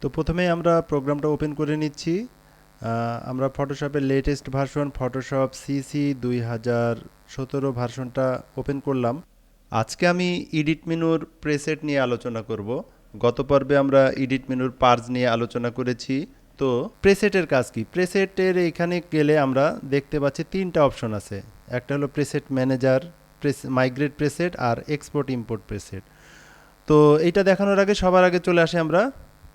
তো প্রথমেই আমরা প্রোগ্রামটা ওপেন করে নিচ্ছি। আমরা ফটোশপের লেটেস্ট ভার্সন ফটোশপ সিসি 2017 ভার্সনটা ওপেন করলাম। আজকে আমি এডিট মেনুর প্রেসেট নিয়ে আলোচনা করব। গত পর্বে আমরা এডিট মেনুর পার্জ নিয়ে আলোচনা করেছি। তো প্রেসেটের কাজ কি? প্রেসেটের এখানে গেলে আমরা দেখতে পাচ্ছি তিনটা অপশন আছে। একটা হলো প্রেসেট ম্যানেজার, মাইগ্রেট প্রেসেট আর এক্সপোর্ট ইম্পোর্ট প্রেসেট। তো এইটা দেখানোর আগে সবার আগে চলে আসে আমরা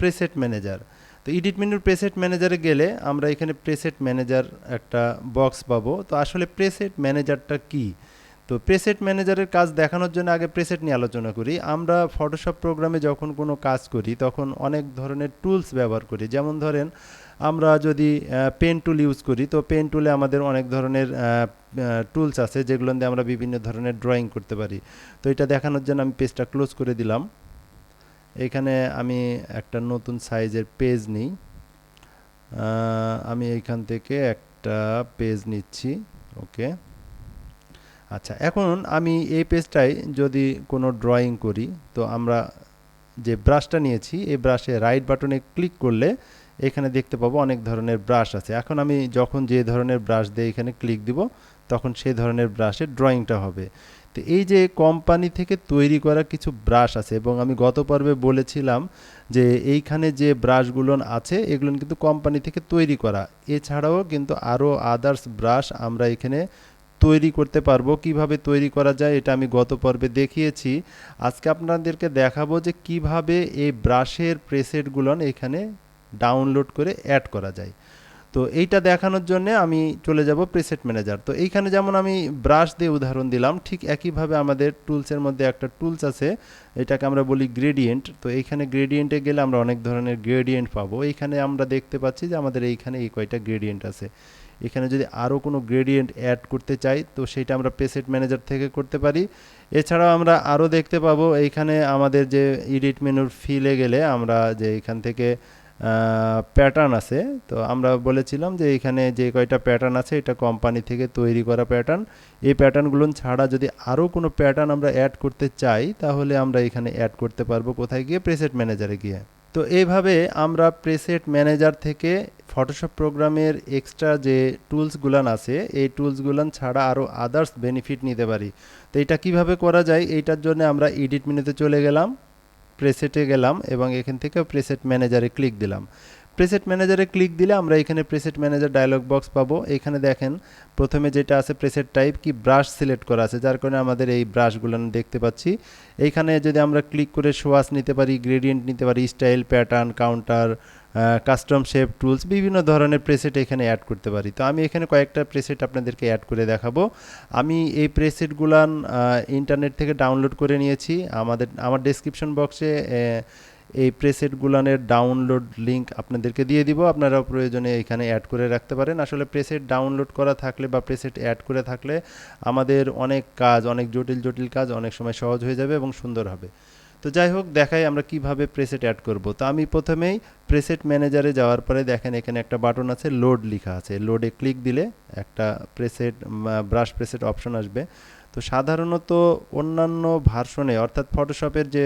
প্রেসেট ম্যানেজার। তো এডিট মেনুর প্রেসেট ম্যানেজারে গেলে আমরা এখানে প্রেসেট ম্যানেজার একটা বক্স পাবো। তো আসলে প্রেসেট ম্যানেজারটা কি? তো প্রেসেট ম্যানেজারের কাজ দেখানোর জন্য আগে প্রেসেট নিয়ে আলোচনা করি। আমরা ফটোশপ প্রোগ্রামে যখন কোনো কাজ করি তখন অনেক ধরনের টুলস ব্যবহার করি। যেমন ধরেন আমরা যদি পেন টুল ইউজ করি, তো পেন টুলে আমাদের অনেক ধরনের টুলস আছে যেগুলো দিয়ে আমরা বিভিন্ন ধরনের ড্রয়িং করতে পারি। তো এটা দেখানোর জন্য আমি পেজটা ক্লোজ করে দিলাম। এখানে আমি একটা নতুন সাইজের পেজ নিই। আমি এইখান থেকে একটা পেজ নিচ্ছি। ওকে, আচ্ছা, এখন আমি এই পেজটায় যদি কোনো ড্রয়িং করি, তো আমরা যে ব্রাশটা নিয়েছি এই ব্রাশে রাইট বাটনে ক্লিক করলে এখানে দেখতে পাবো অনেক ধরনের ব্রাশ আছে। এখন আমি যখন যে ধরনের ব্রাশ দিয়ে এখানে ক্লিক দিব তখন সেই ধরনের ব্রাশের ড্রয়িংটা হবে। তো এই যে কোম্পানি থেকে তৈরি করা কিছু ব্রাশ আছে, এবং আমি গত পর্বে বলেছিলাম যে এইখানে যে ব্রাশগুলো আছে এগুলো কিন্তু কোম্পানি থেকে তৈরি করা। এছাড়াও কিন্তু আরও আদার্স ব্রাশ আমরা এখানে তৈরি করতে পারবো। কিভাবে তৈরি করা যায় এটা আমি গত পর্বে দেখিয়েছি। আজকে আপনাদেরকে দেখাবো যে কিভাবে এই ব্রাশের প্রেসেটগুলো এখানে ডাউনলোড করে অ্যাড করা যায়। তো এইটা দেখানোর জন্য আমি চলে যাব প্রেসেট ম্যানেজার। তো এইখানে যেমন আমি ব্রাশ দিয়ে উদাহরণ দিলাম, ঠিক একইভাবে আমাদের টুলসের মধ্যে একটা টুলস আছে, এটাকে আমরা বলি গ্রেডিয়েন্ট। তো এইখানে গ্রেডিয়েন্টে গেলে আমরা অনেক ধরনের গ্রেডিয়েন্ট পাবো। এইখানে আমরা দেখতে পাচ্ছি যে আমাদের এইখানে এই কয়টা গ্রেডিয়েন্ট আছে। এখানে যদি আরও কোনো গ্রেডিয়েন্ট অ্যাড করতে চাই তো সেটা আমরা প্রেসেট ম্যানেজার থেকে করতে পারি। এছাড়াও আমরা আরও দেখতে পাবো এইখানে আমাদের যে এডিট মেনুর ফিলে গেলে আমরা যে এখান থেকে প্যাটার্ন আছে। তো আমরা বলেছিলাম যে এখানে যে কয়টা প্যাটার্ন আছে এটা কোম্পানি থেকে তৈরি করা প্যাটার্ন। এই প্যাটার্নগুলো ছাড়া যদি আরও কোনো প্যাটার্ন আমরা অ্যাড করতে চাই তাহলে আমরা এখানে অ্যাড করতে পারবো। কোথায় গিয়ে? প্রেসেট ম্যানেজারে গিয়ে। তো এইভাবে আমরা প্রেসেট ম্যানেজার থেকে ফটোশপ প্রোগ্রামের এক্সট্রা যে টুলসগুলান আছে এই টুলসগুলান ছাড়া আরও আদার্স বেনিফিট নিতে পারি। তো এটা কিভাবে করা যায় এইটার জন্য আমরা এডিট মেনুতে চলে গেলাম, প্রেসেটে গেলাম এবং এখান থেকে প্রেসেট ম্যানেজারে ক্লিক দিলাম। প্রেসেট ম্যানেজারে ক্লিক দিলে আমরা এখানে প্রেসেট ম্যানেজার ডায়লগ বক্স পাবো। এখানে দেখেন প্রথমে যেটা আছে প্রেসেট টাইপ কি ব্রাশ সিলেক্ট করা আছে, যার কারণে আমাদের এই ব্রাশগুলো দেখতে পাচ্ছি। এইখানে যদি আমরা ক্লিক করে সোয়াস নিতে পারি, গ্রেডিয়েন্ট নিতে পারি, style, pattern, counter, custom shape tools, বিভিন্ন ধরনের প্রেসেট এখানে অ্যাড করতে পারি। তো আমি এখানে কয়েকটা প্রেসেট আপনাদেরকে অ্যাড করে দেখাবো। আমি এই প্রেসেটগুলান ইন্টারনেট থেকে ডাউনলোড করে নিয়েছি। আমার ডেসক্রিপশন বক্সে এই প্রেসেটগুলানের ডাউনলোড লিঙ্ক আপনাদেরকে দিয়ে দিব, আপনারা প্রয়োজনে এখানে অ্যাড করে রাখতে পারেন। আসলে প্রেসেট ডাউনলোড করা থাকলে বা প্রেসেট অ্যাড করে থাকলে আমাদের অনেক কাজ, অনেক জটিল জটিল কাজ অনেক সময় সহজ হয়ে যাবে এবং সুন্দর হবে। তো যাই হোক, দেখাই আমরা কিভাবে প্রেসেট অ্যাড করব। তো আমি প্রথমেই প্রেসেট ম্যানেজারে যাওয়ার পরে দেখেন এখানে একটা বাটন আছে, লোড লেখা আছে। লোডে ক্লিক দিলে একটা প্রেসেট ব্রাশ প্রেসেট অপশন আসবে। তো সাধারণত অন্যান্য ভার্সনে অর্থাৎ ফটোশপের যে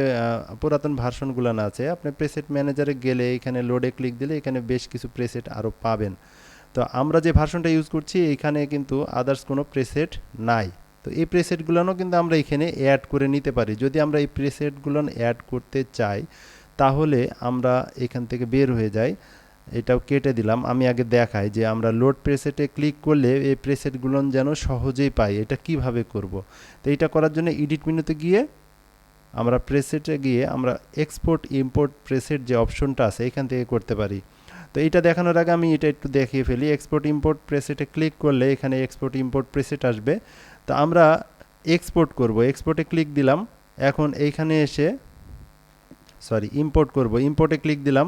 পুরাতন ভার্সনগুলো না আছে, আপনি প্রেসেট ম্যানেজারে গেলে এখানে লোডে ক্লিক দিলে এখানে বেশ কিছু প্রেসেট আরও পাবেন। তো আমরা যে ভার্সনটা ইউজ করছি এখানে কিন্তু আদার্স কোনো প্রেসেট নাই। তো এই প্রেসেটগুলোও কিন্তু আমরা এখানে অ্যাড করে নিতে পারি। যদি আমরা এই প্রেসেটগুলো অ্যাড করতে চাই তাহলে আমরা এখান থেকে বের হয়ে যাই, এটাও কেটে দিলাম। আমি আগে দেখাই যে আমরা লোড প্রেসেটে ক্লিক করলে এই প্রেসেটগুলো যেন সহজেই পাই। এটা কিভাবে করব? তো এটা করার জন্য এডিট মেনুতে গিয়ে আমরা প্রেসেটে গিয়ে আমরা এক্সপোর্ট ইম্পোর্ট প্রেসেট যে অপশনটা আছে এখান থেকে করতে পারি। তো এটা দেখানোর আগে আমি এটা একটু দেখিয়ে ফেলি। এক্সপোর্ট ইম্পোর্ট প্রেসেটে ক্লিক করলে এখানে এক্সপোর্ট ইম্পোর্ট প্রেসেট আসবে। তো আমরা এক্সপোর্ট করব, এক্সপোর্টে ক্লিক দিলাম। এখন এইখানে এসে ইম্পোর্ট করব, ইম্পোর্টে ক্লিক দিলাম।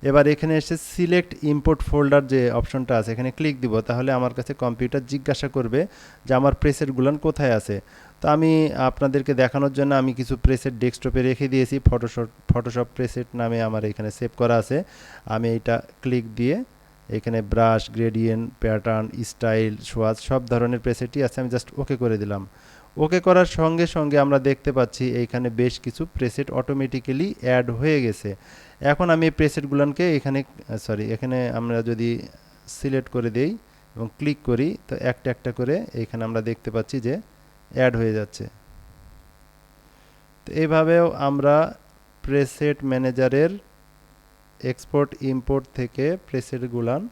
এবার এখানে এসে সিলেক্ট ইম্পোর্ট ফোল্ডার যে অপশনটা আছে এখানে ক্লিক দিব। তাহলে আমার কাছে কম্পিউটার জিজ্ঞাসা করবে যে আমার প্রেসেটগুলো কোথায় আছে। তো আমি আপনাদেরকে দেখানোর জন্য আমি কিছু প্রেসেট ডেস্কটপে রেখে দিয়েছি, ফটোশপ প্রেসেট নামে আমার এখানে সেভ করা আছে। আমি এটা ক্লিক দিয়ে এখানে brush, gradient, pattern, style, shows সব ধরনের প্রেসেটই আছে। আমি জাস্ট ওকে করে দিলাম। ওকে করার সঙ্গে সঙ্গে আমরা দেখতে পাচ্ছি এইখানে বেশ কিছু প্রেসেট অটোমেটিক্যালি অ্যাড হয়ে গেছে। এখন আমি এই প্রেসেটগুলোকে এখানে আমরা যদি সিলেক্ট করে দেই এবং ক্লিক করি তো একটা একটা করে এখানে আমরা দেখতে পাচ্ছি যে অ্যাড হয়ে যাচ্ছে। তো এইভাবেও আমরা প্রেসেট ম্যানেজারের এক্সপোর্ট ইম্পোর্ট থেকে প্রেসেটগুলান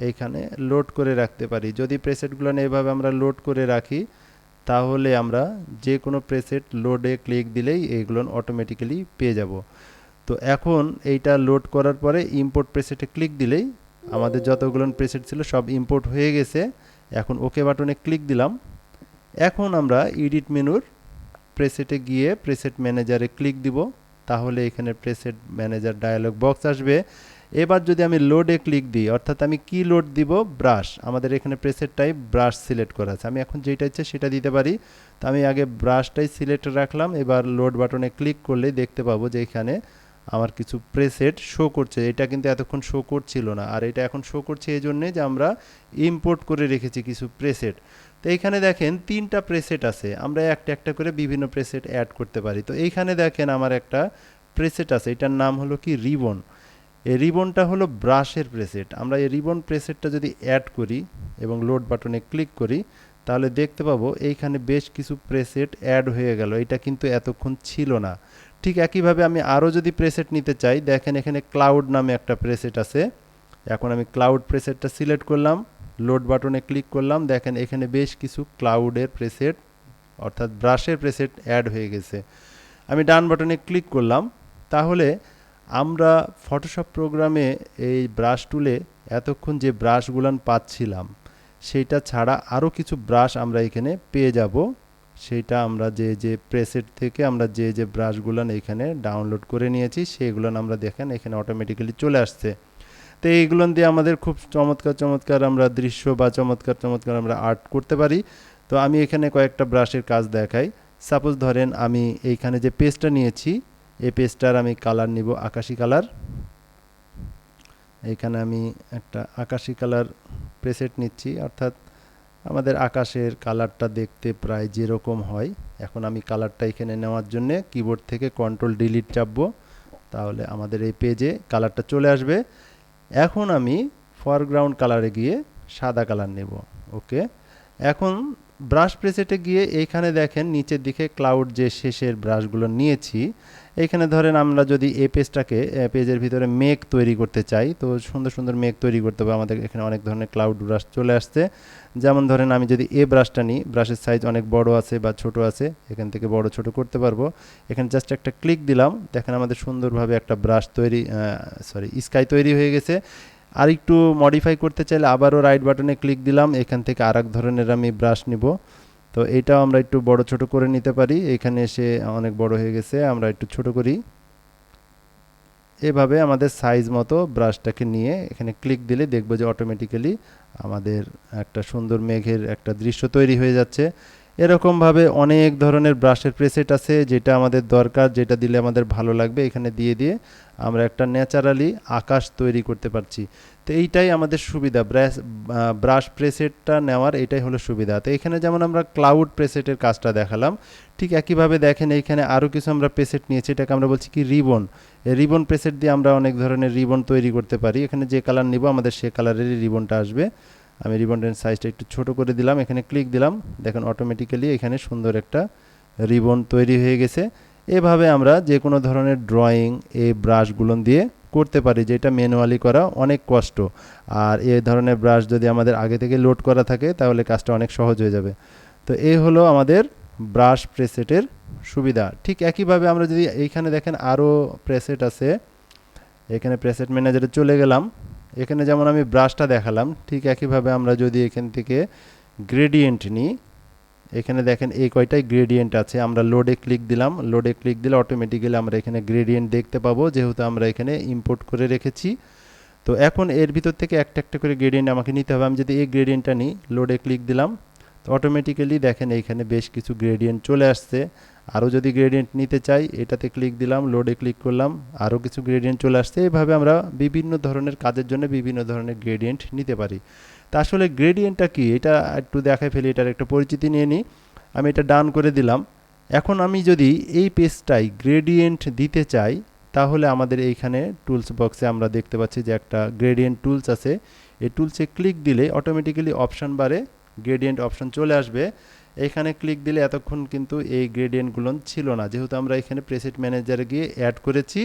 এইখানে লোড করে রাখতে পারি। যদি প্রেসেটগুলান এইভাবে আমরা লোড করে রাখি তাহলে আমরা যে কোনো প্রেসেট লোডে ক্লিক দিলেই এইগুলো অটোমেটিক্যালি পেয়ে যাব। তো এখন এইটা লোড করার পরে ইম্পোর্ট প্রেসেটে ক্লিক দিলেই আমাদের যতগুলো প্রেসেট ছিল সব ইম্পোর্ট হয়ে গেছে। এখন ওকে বাটনে ক্লিক দিলাম। এখন আমরা এডিট মেনুর প্রেসেটে গিয়ে প্রেসেট ম্যানেজারে ক্লিক দিব, তাহলে এখানে প্রেসেট ম্যানেজার ডায়ালগ বক্স আসবে। এবার যদি আমি লোডে ক্লিক দিই, অর্থাৎ আমি কি লোড দিব, ব্রাশ, আমাদের এখানে প্রেসেট টাইপ ব্রাশ সিলেক্ট করা আছে, আমি এখন যেটা ইচ্ছে সেটা দিতে পারি। তো আমি আগে ব্রাশটাই সিলেক্ট রাখলাম। এবার লোড বাটনে ক্লিক করলে দেখতে পাবো যে এখানে আমার কিছু প্রেসেট শো করছে। এটা কিন্তু এতক্ষণ শো করছিল না, আর এটা এখন শো করছে এই জন্যে যে আমরা ইম্পোর্ট করে রেখেছি কিছু প্রেসেট। তো এইখানে দেখেন 3টা প্রেসেট আছে, আমরা একটা একটা করে বিভিন্ন প্রেসেট অ্যাড করতে পারি। তো এইখানে দেখেন আমার একটা প্রেসেট আছে, এটার নাম হলো কি রিবন। এই রিবনটা হলো ব্রাশের প্রেসেট। আমরা এই রিবন প্রেসেটটা যদি অ্যাড করি এবং লোড বাটনে ক্লিক করি তাহলে দেখতে পাবো এইখানে বেশ কিছু প্রেসেট অ্যাড হয়ে গেল, এটা কিন্তু এতক্ষণ ছিল না। ঠিক একইভাবে আমি আরও যদি প্রেসেট নিতে চাই, দেখেন এখানে ক্লাউড নামে একটা প্রেসেট আছে। এখন আমি ক্লাউড প্রেসেটটা সিলেক্ট করলাম, লোড বাটনে ক্লিক করলাম, দেখেন এখানে বেশ কিছু ক্লাউডের প্রেসেট অর্থাৎ ব্রাশের প্রেসেট অ্যাড হয়ে গেছে। আমি ডান বাটনে ক্লিক করলাম। তাহলে আমরা ফটোশপ প্রোগ্রামে এই ব্রাশ টুলে এতক্ষণ যে ব্রাশগুলান পাচ্ছিলাম সেইটা ছাড়া আরও কিছু ব্রাশ আমরা এখানে পেয়ে যাব। সেইটা আমরা যে যে প্রেসেট থেকে আমরা যে যে ব্রাশগুলান এখানে ডাউনলোড করে নিয়েছি সেগুলো আমরা দেখেন এখানে অটোমেটিক্যালি চলে আসছে। তো এইগুলো দিয়ে আমাদের খুব চমৎকার চমৎকার আমরা দৃশ্য বা চমৎকার চমৎকার আমরা আর্ট করতে পারি। তো আমি এখানে কয়েকটা ব্রাশের কাজ দেখাই। সাপোজ ধরেন আমি এইখানে যে পেজটা নিয়েছি এই পেজটার আমি কালার নিব আকাশি কালার। এইখানে আমি একটা আকাশি কালার প্রেসেট নিচ্ছি, অর্থাৎ আমাদের আকাশের কালারটা দেখতে প্রায় যেরকম হয়। এখন আমি কালারটা এখানে নেওয়ার জন্য কিবোর্ড থেকে কন্ট্রোল ডিলিট চাপবো, তাহলে আমাদের এই পেজে কালারটা চলে আসবে। এখন আমি ফরগ্রাউন্ড কালারে গিয়ে সাদা কালার নেব। ওকে, এখন ব্রাশ প্রেসেটে গিয়ে এইখানে দেখেন নিচের দিকে ক্লাউড যে শেষের ব্রাশগুলো নিয়েছি, এইখানে ধরেন আমরা যদি এই পেজের ভিতরে মেঘ তৈরি করতে চাই, তো সুন্দর সুন্দর মেঘ তৈরি করতে হবে। আমাদের এখানে অনেক ধরনের ক্লাউড ব্রাশ চলে আসছে। যেমন ধরেন আমি যদি এই ব্রাশটা নিই, ব্রাশের সাইজ অনেক বড় আছে বা ছোট আছে, এখান থেকে বড় ছোট করতে পারবো। এখানে জাস্ট একটা ক্লিক দিলাম, দেখেন আমাদের সুন্দরভাবে একটা ব্রাশ স্কাই তৈরি হয়ে গেছে। আর একটু মডিফাই করতে চাইলে আবারও রাইট বাটনে ক্লিক দিলাম, এখান থেকে আরেক ধরনের আমি ব্রাশ নিব। তো এটাও আমরা একটু বড় ছোট করে নিতে পারি। এখানে এসে অনেক বড় হয়ে গেছে, আমরা একটু ছোট করি। এভাবে আমাদের সাইজ মতো ব্রাশটাকে নিয়ে এখানে ক্লিক দিলে দেখব যে অটোমেটিক্যালি আমাদের একটা সুন্দর মেঘের একটা দৃশ্য তৈরি হয়ে যাচ্ছে। এরকমভাবে অনেক ধরনের ব্রাশের প্রেসেট আছে, যেটা আমাদের দরকার, যেটা দিলে আমাদের ভালো লাগবে এখানে দিয়ে দিয়ে আমরা একটা ন্যাচারালি আকাশ তৈরি করতে পারছি। তো এইটাই আমাদের সুবিধা, ব্রাশ প্রেসেটটা নেওয়ার এটাই হলো সুবিধা। তো এখানে যেমন আমরা ক্লাউড প্রেসেটের কাজটা দেখালাম, ঠিক একইভাবে দেখেন এইখানে আরও কিছু আমরা প্রেসেট নিয়েছি, এটাকে আমরা বলছি কি রিবন। এই রিবন প্রেসেট দিয়ে আমরা অনেক ধরনের রিবন তৈরি করতে পারি। এখানে যে কালার নিব আমাদের সে কালারেরই রিবনটা আসবে। আমি রিবনের সাইজটা একটু ছোট করে দিলাম, এখানে ক্লিক দিলাম, দেখেন অটোমেটিক্যালি এখানে সুন্দর একটা রিবন তৈরি হয়ে গেছে। এভাবে আমরা যে কোনো ধরনের ড্রয়িং এই ব্রাশগুলো দিয়ে করতে পারি, যেটা ম্যানুয়ালি করা অনেক কষ্ট। আর এই ধরনের ব্রাশ যদি আমাদের আগে থেকে লোড করা থাকে তাহলে কাজটা অনেক সহজ হয়ে যাবে। তো এই হলো আমাদের ব্রাশ প্রেসেটের সুবিধা। ঠিক একইভাবে আমরা যদি এইখানে দেখেন আরও প্রেসেট আছে, এখানে প্রেসেট ম্যানেজারে চলে গেলাম, এখানে যেমন আমি ব্রাশটা দেখালাম, ঠিক একইভাবে আমরা যদি এখান থেকে গ্রেডিয়েন্ট নিই, এখানে দেখেন এই কয়টাই গ্রেডিয়েন্ট আছে। আমরা লোডে ক্লিক দিলাম, লোডে ক্লিক দিলে অটোমেটিক্যালি আমরা এখানে গ্রেডিয়েন্ট দেখতে পাবো, যেহেতু আমরা এখানে ইম্পোর্ট করে রেখেছি। তো এখন এর ভিতর থেকে একটা একটা করে গ্রেডিয়েন্ট আমাকে নিতে হবে। আমি যদি এই গ্রেডিয়েন্টটা নিই, লোডে ক্লিক দিলাম, তো অটোমেটিক্যালি দেখেন এইখানে বেশ কিছু গ্রেডিয়েন্ট চলে আসছে। আরও যদি গ্রেডিয়েন্ট নিতে চাই, এটাতে ক্লিক দিলাম, লোডে ক্লিক করলাম, আরও কিছু গ্রেডিয়েন্ট চলে আসছে। এইভাবে আমরা বিভিন্ন ধরনের কাজের জন্য বিভিন্ন ধরনের গ্রেডিয়েন্ট নিতে পারি। তা আসলে গ্রেডিয়েন্টটা কি, এটা একটু দেখাই ফেলি, এটার একটা পরিচিতি নিয়ে নিই। আমি এটা ডান করে দিলাম। এখন আমি যদি এই পেজটাই গ্রেডিয়েন্ট দিতে চাই তাহলে আমাদের এইখানে টুলস বক্সে আমরা দেখতে পাচ্ছি যে একটা গ্রেডিয়েন্ট টুলস আছে। এই টুলসে ক্লিক দিলে অটোমেটিক্যালি অপশন বারে গ্রেডিয়েন্ট অপশন চলে আসবে। এখানে ক্লিক দিলে এতক্ষণ কিন্তু এই গ্রেডিয়েন্টগুলো ছিল না, যেহেতু আমরা এখানে প্রেসেট ম্যানেজারে গিয়ে অ্যাড করেছি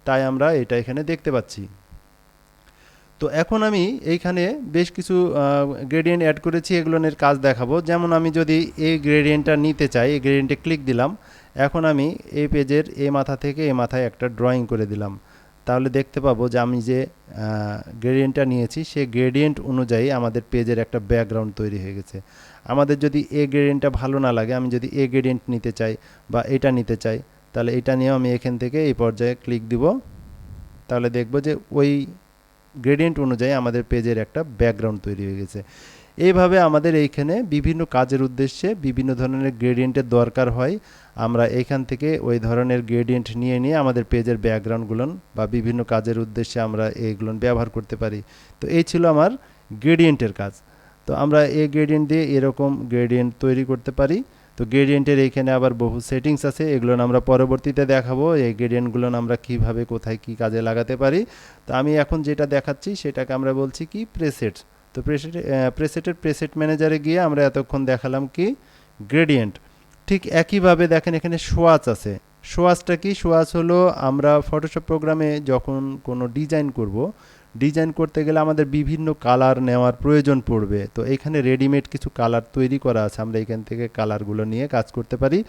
তাই আমরা এটা এখানে দেখতে পাচ্ছি। তো এখন আমি এইখানে বেশ কিছু গ্রেডিয়েন্ট অ্যাড করেছি, এগুলোর কাজ দেখাবো। যেমন আমি যদি এই গ্রেডিয়েন্টটা নিতে চাই, এই গ্রেডিয়েন্টে ক্লিক দিলাম। এখন আমি এই পেজের এই মাথা থেকে এই মাথায় একটা ড্রয়িং করে দিলাম। তাহলে দেখতে পাবো যে আমি যে গ্রেডিয়েন্টটা নিয়েছি সেই গ্রেডিয়েন্ট অনুযায়ী আমাদের পেজের একটা ব্যাকগ্রাউন্ড তৈরি হয়ে গেছে। আমাদের যদি এই গ্রেডিয়েন্টটা ভালো না লাগে, আমি যদি এই গ্রেডিয়েন্ট নিতে চাই বা এটা নিতে চাই, তাহলে এটা নিয়েও আমি এখান থেকে এই পর্যায়ে ক্লিক দিব। তাহলে দেখব যে ওই গ্রেডিয়েন্ট অনুযায়ী আমাদের পেজের একটা ব্যাকগ্রাউন্ড তৈরি হয়ে গেছে। এইভাবে আমাদের এইখানে বিভিন্ন কাজের উদ্দেশ্যে বিভিন্ন ধরনের গ্রেডিয়েন্টের দরকার হয়। আমরা এইখান থেকে ওই ধরনের গ্রেডিয়েন্ট নিয়ে নিয়ে আমাদের পেজের ব্যাকগ্রাউন্ডগুলো বা বিভিন্ন কাজের উদ্দেশ্যে আমরা এইগুলো ব্যবহার করতে পারি। তো এই ছিল আমার গ্রেডিয়েন্টের কাজ। তো আমরা এই গ্রেডিয়েন্ট দিয়ে এরকম গ্রেডিয়েন্ট তৈরি করতে পারি। তো গ্রেডিয়েন্টের এইখানে আবার বহু সেটিংস আছে, এগুলো আমরা পরবর্তীতে দেখাবো। এই গ্রেডিয়েন্টগুলো আমরা কিভাবে কোথায় কি কাজে লাগাতে পারি। তো আমি এখন যেটা দেখাচ্ছি সেটাকে আমরা বলছি কি প্রেসেটস। তো প্রেসেটের প্রেসেট ম্যানেজারে গিয়ে আমরা এতক্ষণ দেখালাম কি গ্রেডিয়েন্ট। ঠিক একইভাবে দেখেন এখানে সোয়াচ আছে। সোয়াচটা কি? সোয়াচ হলো আমরা ফটোশপ প্রোগ্রামে যখন কোনো ডিজাইন করব, ডিজাইন করতে গেলে আমাদের বিভিন্ন কালার নেওয়ার প্রয়োজন পড়বে। তো এখানে রেডিমেড কিছু কালার তৈরি করা আছে, আমরা এখান থেকে কালারগুলো নিয়ে কাজ করতে পারি।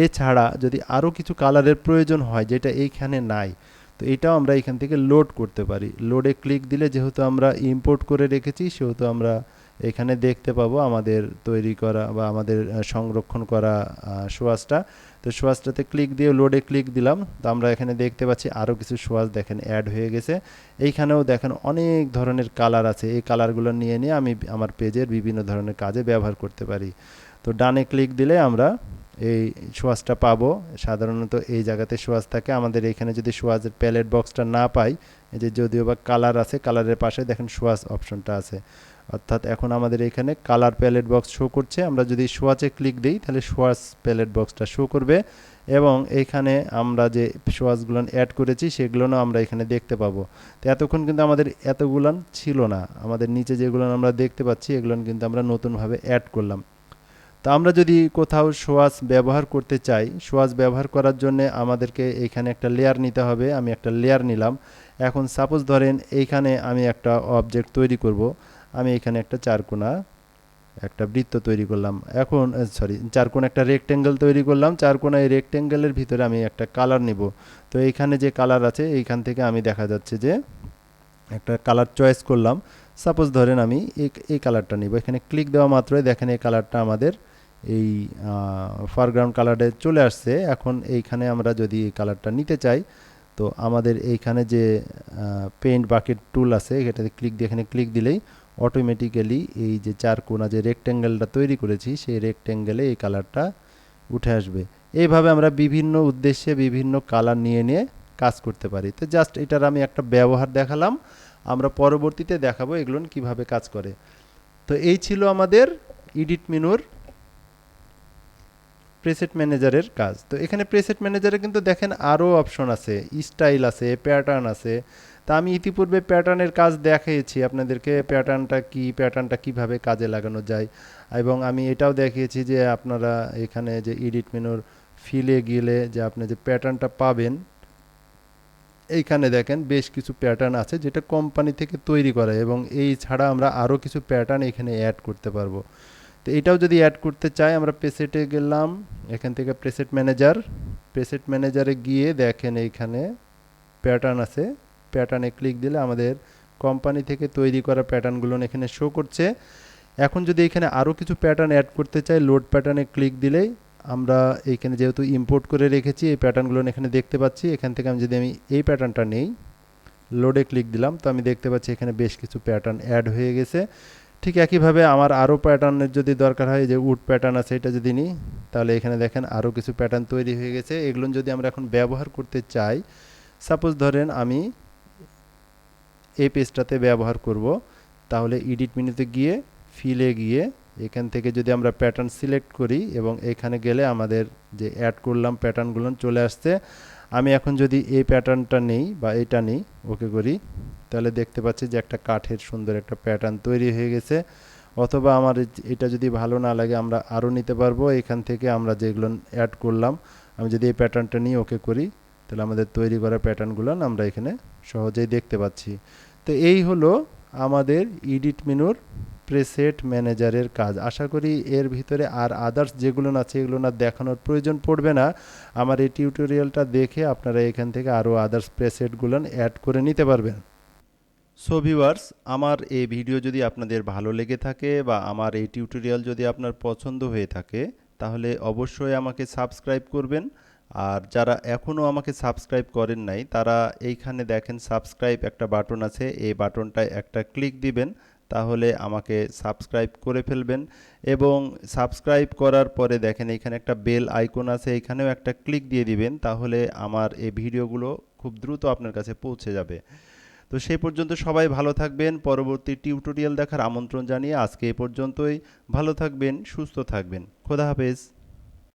এছাড়া যদি আরও কিছু কালারের প্রয়োজন হয় যেটা এইখানে নাই, তো এটাও আমরা এখান থেকে লোড করতে পারি। লোডে ক্লিক দিলে যেহেতু আমরা ইম্পোর্ট করে রেখেছি সেহেতু আমরা এখানে দেখতে পাবো আমাদের তৈরি করা বা আমাদের সংরক্ষণ করা সোয়াচটা। তো সোয়াচটাতে ক্লিক দিয়ে লোডে ক্লিক দিলাম, তো আমরা এখানে দেখতে পাচ্ছি আরও কিছু সোয়াচ দেখেন অ্যাড হয়ে গেছে। এইখানেও দেখেন অনেক ধরনের কালার আছে, এই কালারগুলো নিয়ে নিয়ে আমি আমার পেজের বিভিন্ন ধরনের কাজে ব্যবহার করতে পারি। তো ডানে ক্লিক দিলে আমরা এই সোয়াচটা পাবো। সাধারণত এই জায়গাতে সোয়াচ থাকে। আমাদের এখানে যদি সোয়াচের প্যালেট বক্সটা না পাই, এই যে যদিও বা কালার আছে, কালারের পাশে দেখেন সোয়াচ অপশনটা আছে, অর্থাৎ এখন আমাদের এখানে কালার প্যালেট বক্স শো করছে। আমরা যদি সোয়াচে ক্লিক দিই তাহলে সোয়াচ প্যালেট বক্সটা শো করবে এবং এইখানে আমরা যে সোয়াচগুলো অ্যাড করেছি সেগুলো আমরা এখানে দেখতে পাবো। তো এতক্ষণ কিন্তু আমাদের এতগুলান ছিল না, আমাদের নিচে যেগুলো আমরা দেখতে পাচ্ছি এগুলো কিন্তু আমরা নতুনভাবে অ্যাড করলাম। তো আমরা যদি কোথাও সোয়াচ ব্যবহার করতে চাই, সোয়াচ ব্যবহার করার জন্য আমাদেরকে এইখানে একটা লেয়ার নিতে হবে। আমি একটা লেয়ার নিলাম। এখন সাপোজ ধরেন এইখানে আমি একটা অবজেক্ট তৈরি করব। আমি এখানে একটা চারকোনা একটা বৃত্ত তৈরি করলাম। এখন চারকোনা একটা রেক্টেঙ্গেল তৈরি করলাম। চারকোনা এই রেক্টেঙ্গেলের ভিতরে আমি একটা কালার নিব। তো এইখানে যে কালার আছে এইখান থেকে আমি দেখা যাচ্ছে যে একটা কালার চয়েস করলাম। সাপোজ ধরেন আমি এই কালারটা নিব। এখানে ক্লিক দেওয়া মাত্রই দেখেন এই কালারটা আমাদের এই ফরগ্রাউন্ড কালারে চলে আসছে। এখন এইখানে আমরা যদি এই কালারটা নিতে চাই, তো আমাদের এইখানে যে পেইন্ট বাকেট টুল আছে এটাতে ক্লিক দিয়ে এখানে ক্লিক দিলেই অটোমেটিক্যালি এই যে চারকোনা যে রেক্টেঙ্গেলটা তৈরি করেছি সেই রেক্টেঙ্গেলে এই কালারটা উঠে আসবে। এইভাবে আমরা বিভিন্ন উদ্দেশ্যে বিভিন্ন কালার নিয়ে নিয়ে কাজ করতে পারি। তো জাস্ট এটার আমি একটা ব্যবহার দেখালাম, আমরা পরবর্তীতে দেখাবো এগুলো কিভাবে কাজ করে। তো এই ছিল আমাদের এডিট মেনুর প্রেসেট ম্যানেজারের কাজ। তো এখানে প্রেসেট ম্যানেজারে কিন্তু দেখেন আরও অপশন আছে, স্টাইল আছে, প্যাটার্ন আছে। তা আমি ইতিপূর্বে প্যাটার্নের কাজ দেখিয়েছি আপনাদেরকে, প্যাটার্নটা কিভাবে কাজে লাগানো যায়, এবং আমি এটাও দেখিয়েছি যে আপনারা এখানে যে এডিট মেনুর ফিলে গেলে যে আপনি যে প্যাটার্নটা পাবেন, এইখানে দেখেন বেশ কিছু প্যাটার্ন আছে যেটা কোম্পানি থেকে তৈরি করা, এবং এই ছাড়া আমরা আরও কিছু প্যাটার্ন এখানে অ্যাড করতে পারবো। তো এটাও যদি অ্যাড করতে চাই আমরা প্রেসেটে গেলাম, এখান থেকে প্রেসেট ম্যানেজারে গিয়ে দেখেন এইখানে প্যাটার্ন আছে। প্যাটার্নে ক্লিক দিলে আমাদের কোম্পানি থেকে তৈরি করা প্যাটার্নগুলো এখানে শো করছে। এখন যদি এখানে আরও কিছু প্যাটার্ন অ্যাড করতে চাই, লোড প্যাটার্নে ক্লিক দিলেই আমরা এইখানে যেহেতু ইম্পোর্ট করে রেখেছি এই প্যাটার্নগুলো এখানে দেখতে পাচ্ছি। এখান থেকে আমি যদি এই প্যাটার্নটা নেই, লোডে ক্লিক দিলাম, তো আমি দেখতে পাচ্ছি এখানে বেশ কিছু প্যাটার্ন অ্যাড হয়ে গেছে। ঠিক একইভাবে আমার আরও প্যাটার্নের যদি দরকার হয়, যে উড প্যাটার্ন আছে এটা যদি নিই, তাহলে এখানে দেখেন আরও কিছু প্যাটার্ন তৈরি হয়ে গেছে। এগুলো যদি আমরা এখন ব্যবহার করতে চাই, সাপোজ ধরেন আমি এই পেজটাতে ব্যবহার করব, তাহলে এডিট মেনুতে গিয়ে ফিলে গিয়ে এখান থেকে যদি আমরা প্যাটার্ন সিলেক্ট করি এবং এখানে গেলে আমাদের যে অ্যাড করলাম প্যাটার্নগুলো চলে আসছে। আমি এখন যদি এই প্যাটার্নটা নেই বা এটা নেই, ওকে করি, তাহলে দেখতে পাচ্ছি যে একটা কাঠের সুন্দর একটা প্যাটার্ন তৈরি হয়ে গেছে। অথবা আমার এটা যদি ভালো না লাগে আমরা আরও নিতে পারবো। এখান থেকে আমরা যেগুলো অ্যাড করলাম, আমি যদি এই প্যাটার্নটা নিয়ে ওকে করি, তাহলে আমাদের তৈরি করা প্যাটার্নগুলো আমরা এখানে সহজেই দেখতে পাচ্ছি। তো এই হলো আমাদের এডিট মেনুর প্রেসেট ম্যানেজারের কাজ। আশা করি এর ভিতরে আর আদার্স যেগুলো আছে এগুলো না দেখানোর প্রয়োজন পড়বে না। আমার এই টিউটোরিয়ালটা দেখে আপনারা এখান থেকে আরও আদার্স প্রেসেটগুলো অ্যাড করে নিতে পারবেন। সো ভিউয়ার্স, আমার এই ভিডিও যদি আপনাদের ভালো লেগে থাকে বা আমার এই টিউটোরিয়াল যদি আপনার পছন্দ হয়ে থাকে, তাহলে অবশ্যই আমাকে সাবস্ক্রাইব করবেন। আর যারা এখনও আমাকে সাবস্ক্রাইব করেন নাই, তারা এইখানে দেখেন সাবস্ক্রাইব একটা বাটন আছে, এই বাটনটায় একটা ক্লিক দিবেন, তাহলে আমাকে সাবস্ক্রাইব করে ফেলবেন। এবং সাবস্ক্রাইব করার পরে দেখেন এখানে একটা বেল আইকন আছে, এখানেও একটা ক্লিক দিয়ে দিবেন, তাহলে আমার এই ভিডিওগুলো খুব দ্রুত আপনার কাছে পৌঁছে যাবে। তো সেই পর্যন্ত সবাই ভালো থাকবেন। পরবর্তী টিউটোরিয়াল দেখার আমন্ত্রণ জানিয়ে আজকে এ পর্যন্তই। ভালো থাকবেন, সুস্থ থাকবেন। খোদা হাফেজ।